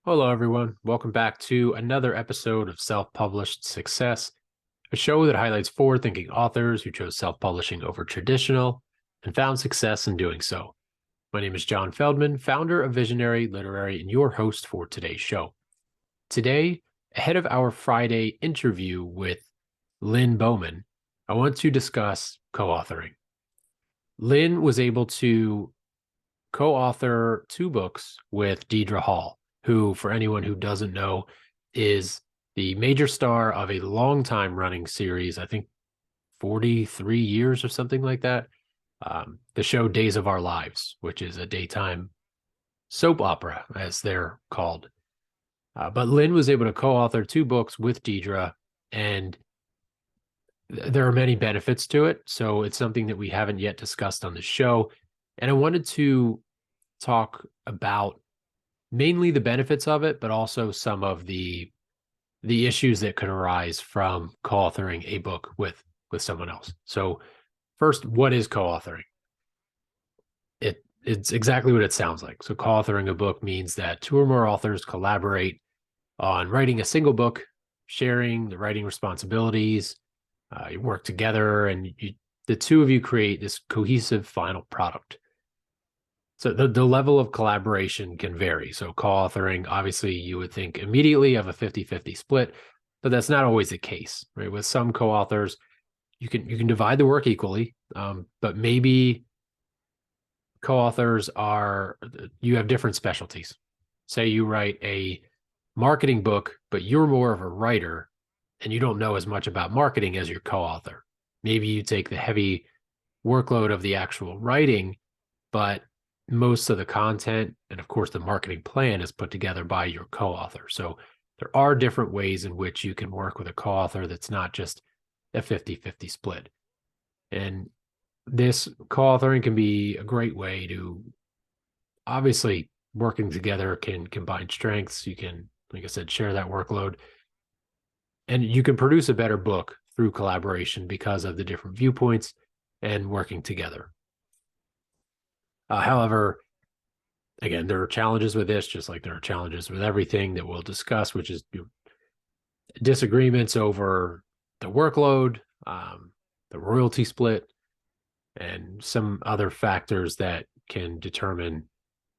Hello, everyone. Welcome back to another episode of Self Published Success, a show that highlights forward thinking authors who chose self publishing over traditional and found success in doing so. My name is John Feldman, founder of Visionary Literary, and your host for today's show. Today, ahead of our Friday interview with Lynn Bowman, I want to discuss co authoring. Lynn was able to co author two books with Deidre Hall, who, for anyone who doesn't know, is the major star of a long time running series, I think 43 years or something like that. The show Days of Our Lives, which is a daytime soap opera, as they're called. But Lynn was able to co author two books with Deidre, and there are many benefits to it. So it's something that we haven't yet discussed on the show. And I wanted to talk about mainly the benefits of it, but also some of the issues that could arise from co-authoring a book with someone else. So first, what is co-authoring? It's exactly what it sounds like. So co-authoring a book means that two or more authors collaborate on writing a single book, sharing the writing responsibilities. You work together, and the two of you create this cohesive final product. So the level of collaboration can vary. So co-authoring, obviously, you would think immediately of a 50-50 split, but that's not always the case, right? With some co-authors, you can divide the work equally, but maybe co-authors you have different specialties. Say you write a marketing book, but you're more of a writer and you don't know as much about marketing as your co-author. Maybe you take the heavy workload of the actual writing, but most of the content and, of course, the marketing plan is put together by your co-author. So there are different ways in which you can work with a co-author that's not just a 50-50 split. And this co-authoring can be a great way to, obviously, working together can combine strengths. You can, like I said, share that workload, and you can produce a better book through collaboration because of the different viewpoints and working together. However, again, there are challenges with this, just like there are challenges with everything that we'll discuss, which is disagreements over the workload, the royalty split, and some other factors that can determine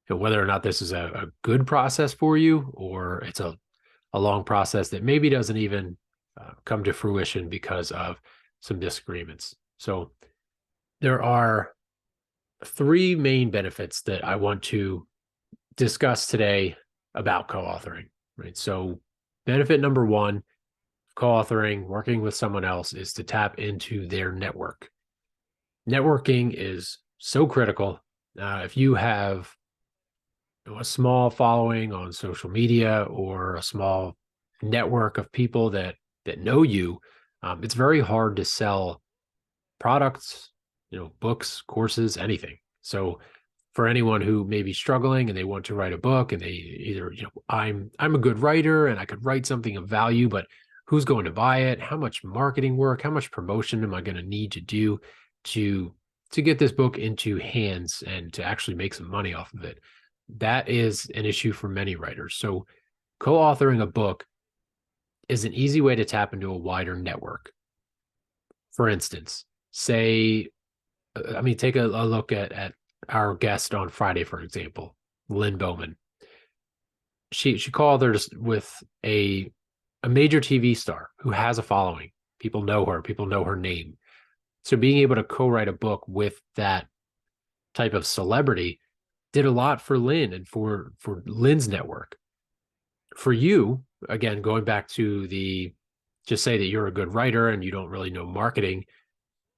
whether or not this is a good process for you, or it's a long process that maybe doesn't even come to fruition because of some disagreements. So there are three main benefits that I want to discuss today about co-authoring, right? So benefit number one, co-authoring, working with someone else, is to tap into their network. Networking is so critical. If you have a small following on social media or a small network of people that know you, it's very hard to sell products, books, courses, anything. So for anyone who may be struggling and they want to write a book, and they either, I'm a good writer and I could write something of value, but who's going to buy it? How much marketing work, how much promotion am I going to need to do to get this book into hands and to actually make some money off of it? That is an issue for many writers. So co-authoring a book is an easy way to tap into a wider network. For instance, say, take a look at our guest on Friday, for example, Lynn Bowman. She co-authored with a major TV star who has a following. People know her. People know her name. So being able to co-write a book with that type of celebrity did a lot for Lynn and for Lynn's network. For you, again, going back to just say that you're a good writer and you don't really know marketing.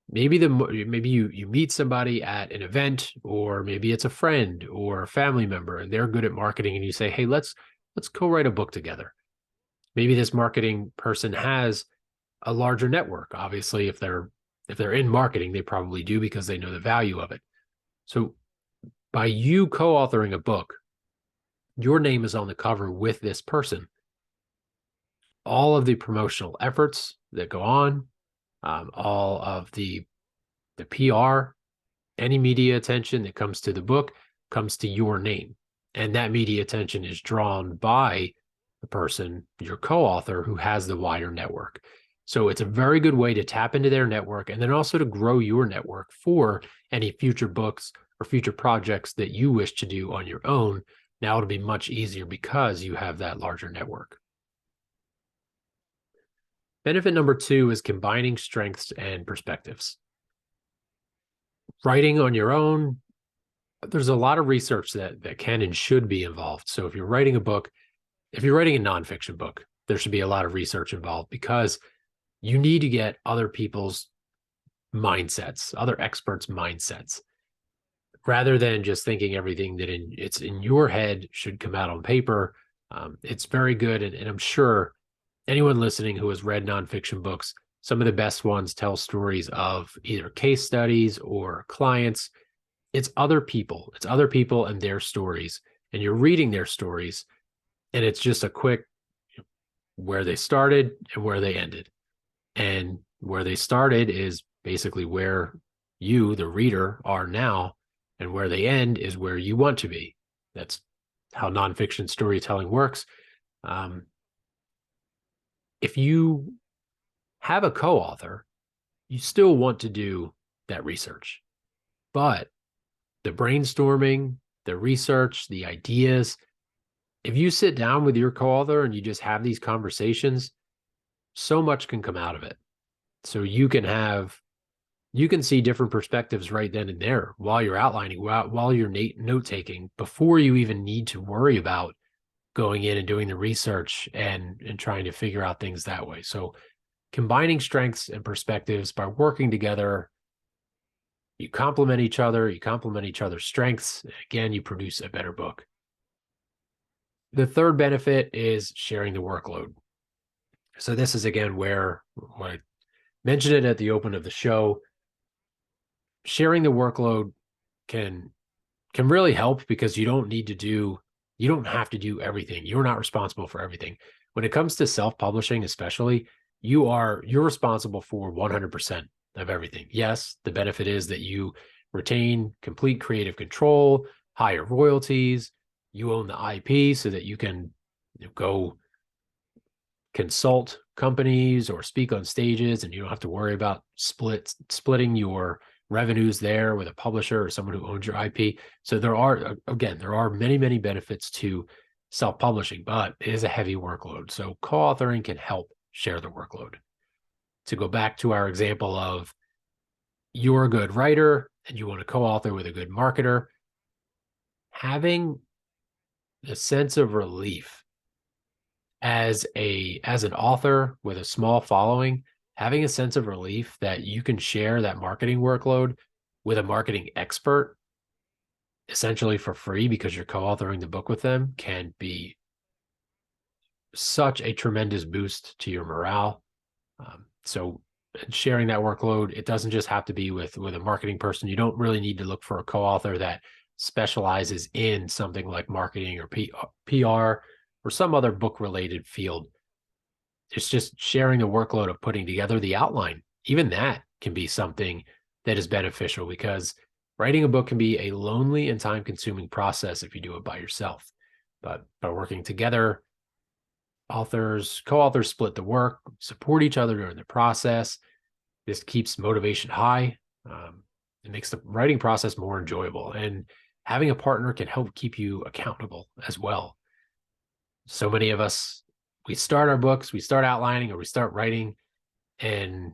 Maybe you meet somebody at an event, or maybe it's a friend or a family member and they're good at marketing, and you say, hey, let's co-write a book together. Maybe this marketing person has a larger network. Obviously, if they're in marketing, they probably do because they know the value of it. So by you co-authoring a book, your name is on the cover with this person. All of the promotional efforts that go on, all of the PR, any media attention that comes to the book comes to your name. And that media attention is drawn by the person, your co-author, who has the wider network. So it's a very good way to tap into their network and then also to grow your network for any future books or future projects that you wish to do on your own. Now it'll be much easier because you have that larger network. Benefit number 2 is combining strengths and perspectives. Writing on your own, there's a lot of research that can and should be involved. So if you're writing a book, if you're writing a nonfiction book, there should be a lot of research involved because you need to get other people's mindsets, other experts' mindsets, rather than just thinking everything that it's in your head should come out on paper. It's very good. And I'm sure anyone listening who has read nonfiction books, some of the best ones tell stories of either case studies or clients. It's other people and their stories, and you're reading their stories, and it's just a quick where they started and where they ended. And where they started is basically where you, the reader, are now, and where they end is where you want to be. That's how nonfiction storytelling works. If you have a co-author, you still want to do that research, but the brainstorming, the research, the ideas, if you sit down with your co-author and you just have these conversations, so much can come out of it. So you can see different perspectives right then and there while you're outlining, while you're note taking, before you even need to worry about going in and doing the research and trying to figure out things that way. So combining strengths and perspectives by working together, you complement each other's strengths. Again, you produce a better book. The third benefit is sharing the workload. So this is again where I mentioned it at the open of the show. Sharing the workload can really help because you don't have to do everything. You're not responsible for everything. When it comes to self-publishing, especially, you're responsible for 100% of everything. Yes, the benefit is that you retain complete creative control, higher royalties, you own the IP so that you can go consult companies or speak on stages, and you don't have to worry about splitting your revenues there with a publisher or someone who owns your IP. So there are many, many benefits to self-publishing, but it is a heavy workload. So co-authoring can help share the workload. To go back to our example of you're a good writer and you want to co-author with a good marketer, having a sense of relief as an author with a small following, having a sense of relief that you can share that marketing workload with a marketing expert essentially for free because you're co-authoring the book with them can be such a tremendous boost to your morale. So sharing that workload, it doesn't just have to be with a marketing person. You don't really need to look for a co-author that specializes in something like marketing or PR or some other book-related field. It's just sharing the workload of putting together the outline. Even that can be something that is beneficial because writing a book can be a lonely and time-consuming process if you do it by yourself. But by working together, co-authors split the work, support each other during the process. This keeps motivation high. It makes the writing process more enjoyable. And having a partner can help keep you accountable as well. So many of us, we start our books, we start outlining or we start writing, and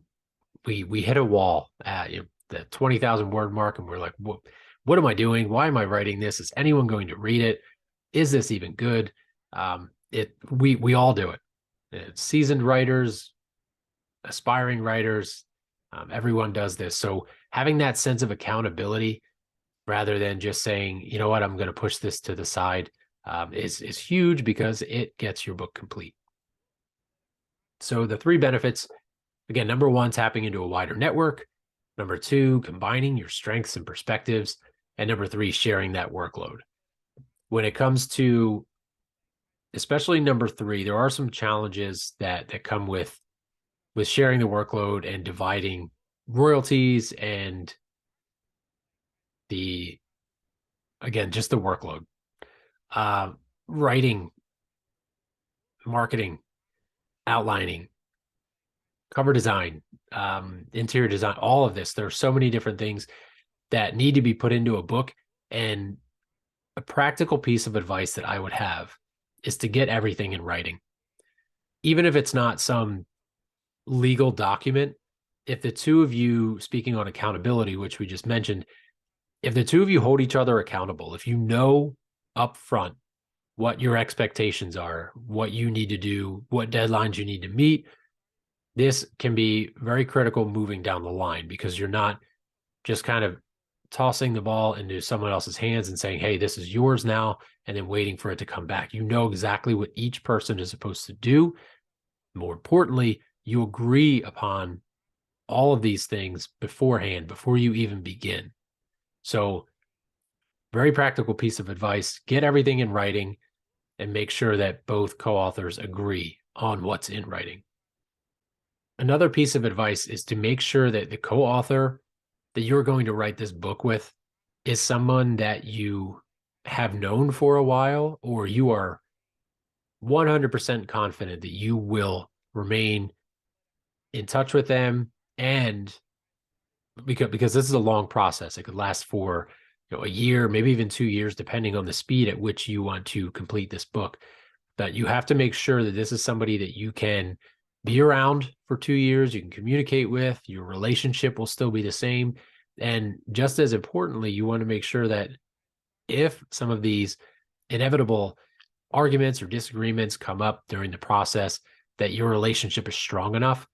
we hit a wall at the 20,000 word mark, and we're like, what am I doing? Why am I writing this? Is anyone going to read it? Is this even good? We all do it. It's seasoned writers, aspiring writers, everyone does this. So having that sense of accountability rather than just saying, you know what, I'm going to push this to the side, is huge because it gets your book complete. So the 3 benefits, again, number 1, tapping into a wider network. Number 2, combining your strengths and perspectives. And number 3, sharing that workload. When it comes to especially number 3, there are some challenges that come with sharing the workload and dividing royalties and just the workload. uh, writing, marketing, outlining, cover design, interior design, all of this. There are so many different things that need to be put into a book. And a practical piece of advice that I would have is to get everything in writing. Even if it's not some legal document, if the two of you, speaking on accountability, which we just mentioned, if the two of you hold each other accountable, if you know up front what your expectations are, what you need to do, what deadlines you need to meet, this can be very critical moving down the line, because you're not just kind of tossing the ball into someone else's hands and saying, hey, this is yours now, and then waiting for it to come back. You know exactly what each person is supposed to do. More importantly, you agree upon all of these things beforehand, before you even begin. So, very practical piece of advice: get everything in writing and make sure that both co-authors agree on what's in writing. Another piece of advice is to make sure that the co-author that you're going to write this book with is someone that you have known for a while, or you are 100% confident that you will remain in touch with them. And because this is a long process, it could last for a year, maybe even 2 years, depending on the speed at which you want to complete this book. But you have to make sure that this is somebody that you can be around for 2 years, you can communicate with, your relationship will still be the same. And just as importantly, you want to make sure that if some of these inevitable arguments or disagreements come up during the process, that your relationship is strong enough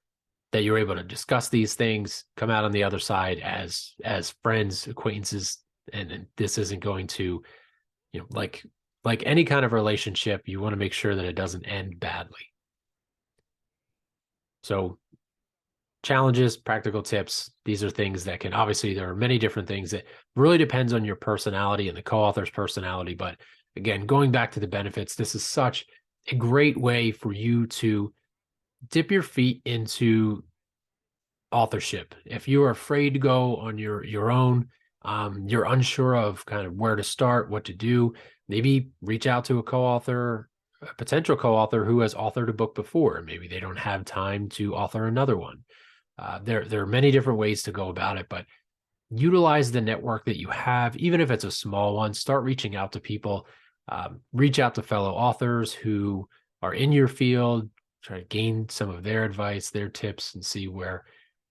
that you're able to discuss these things, come out on the other side as friends, acquaintances, and this isn't going to, like any kind of relationship, you want to make sure that it doesn't end badly. So, challenges, practical tips, these are things that can, obviously there are many different things that really depends on your personality and the co-author's personality. But again, going back to the benefits, this is such a great way for you to dip your feet into authorship. If you are afraid to go on your own, you're unsure of kind of where to start, what to do, maybe reach out to a co-author, a potential co-author who has authored a book before. Maybe they don't have time to author another one. There are many different ways to go about it, but utilize the network that you have, even if it's a small one. Start reaching out to people, reach out to fellow authors who are in your field, try to gain some of their advice, their tips, and see where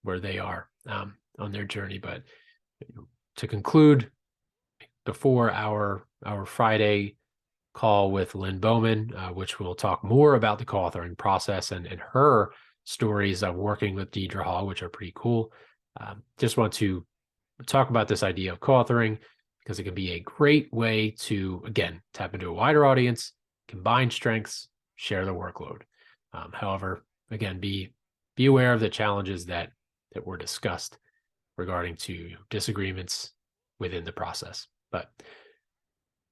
they are on their journey. But to conclude, before our Friday call with Lynn Bowman, which will talk more about the co-authoring process and her stories of working with Deidre Hall, which are pretty cool. Just want to talk about this idea of co-authoring, because it can be a great way to, again, tap into a wider audience, combine strengths, share the workload. However, again, be aware of the challenges that were discussed regarding to disagreements within the process. But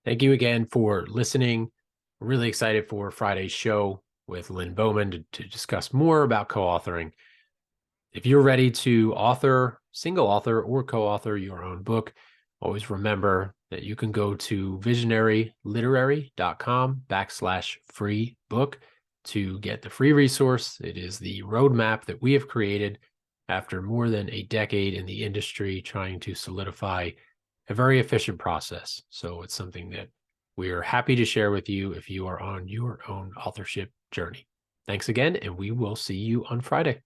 thank you again for listening. We're really excited for Friday's show with Lynn Bowman to discuss more about co-authoring. If you're ready to author, single author, or co-author your own book, always remember that you can go to visionaryliterary.com/free book to get the free resource. It is the roadmap that we have created after more than a decade in the industry, trying to solidify a very efficient process. So it's something that we are happy to share with you if you are on your own authorship journey. Thanks again, and we will see you on Friday.